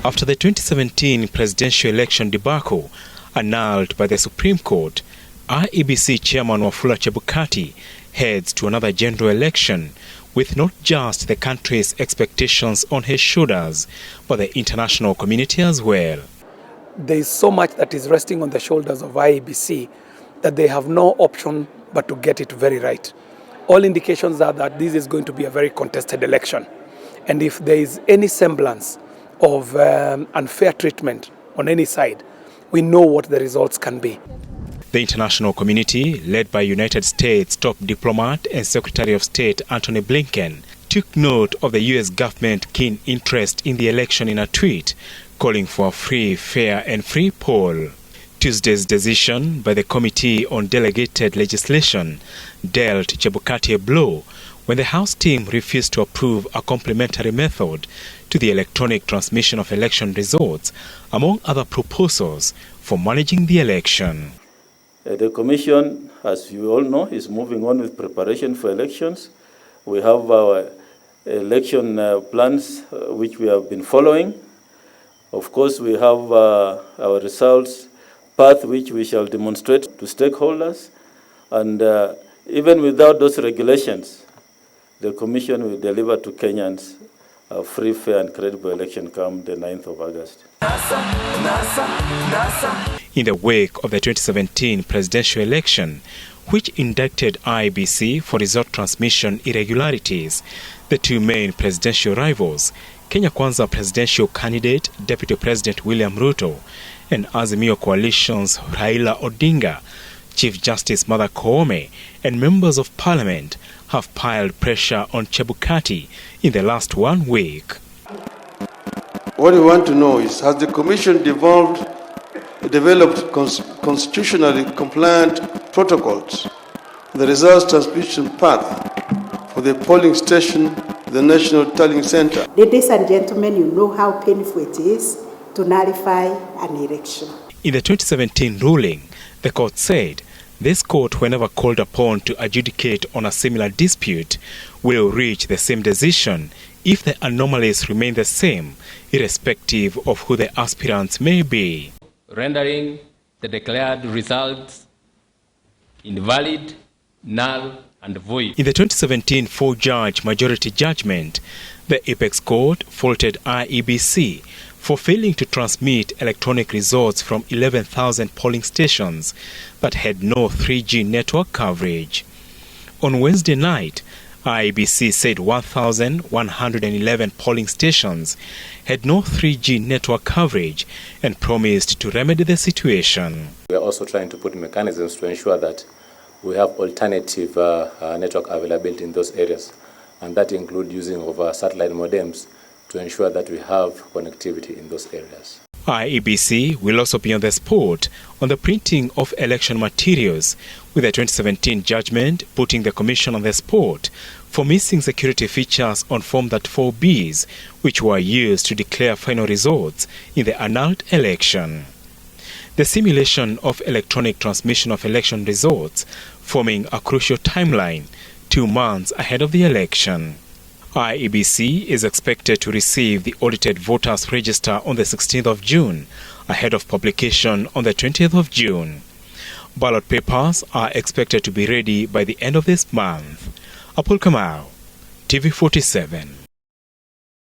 After the 2017 presidential election debacle annulled by the Supreme Court, IEBC Chairman Wafula Chebukati heads to another general election with not just the country's expectations on his shoulders, but the international community as well. There is so much that is resting on the shoulders of IEBC that they have no option but to get it very right. All indications are that this is going to be a very contested election. And if there is any semblance of unfair treatment on any side, we know what the results can be. The international community, led by United States top diplomat and Secretary of State Antony Blinken, took note of the U.S. government's keen interest in the election in a tweet, calling for a free, fair and free poll. Tuesday's decision by the Committee on Delegated Legislation dealt Chebukati a blow when the House team refused to approve a complementary method to the electronic transmission of election results, among other proposals for managing the election. The Commission, as you all know, is moving on with preparation for elections. We have our election plans which we have been following. Of course, we have our results path which we shall demonstrate to stakeholders. And even without those regulations, the Commission will deliver to Kenyans a free, fair and credible election come the 9th of August. In the wake of the 2017 presidential election, which indicted IEBC for result transmission irregularities, the two main presidential rivals, Kenya Kwanza presidential candidate Deputy President William Ruto and Azimio Coalition's Raila Odinga, Chief Justice Martha Koome and members of parliament have piled pressure on Chebukati in the last 1 week. What we want to know is, has the Commission developed constitutionally compliant protocols, the results transmission path for the polling station, the National Tallying Center? Ladies and gentlemen, you know how painful it is to nullify an election. In the 2017 ruling, the court said this court, whenever called upon to adjudicate on a similar dispute, will reach the same decision if the anomalies remain the same, irrespective of who the aspirants may be, rendering the declared results invalid, null, and void. In the 2017 four-judge majority judgment, the Apex Court faulted IEBC for failing to transmit electronic results from 11,000 polling stations that had no 3G network coverage. On Wednesday night, IEBC said 1,111 polling stations had no 3G network coverage and promised to remedy the situation. We are also trying to put mechanisms to ensure that we have alternative network availability in those areas, and that includes using of satellite modems to ensure that we have connectivity in those areas. IEBC will also be on the spot on the printing of election materials, with the 2017 judgment putting the Commission on the spot for missing security features on Form 34Bs, which were used to declare final results in the annulled election. The simulation of electronic transmission of election results forming a crucial timeline 2 months ahead of the election. IEBC is expected to receive the audited voters register on the 16th of June, ahead of publication on the 20th of June. Ballot papers are expected to be ready by the end of this month. Apul Kamau, TV 47.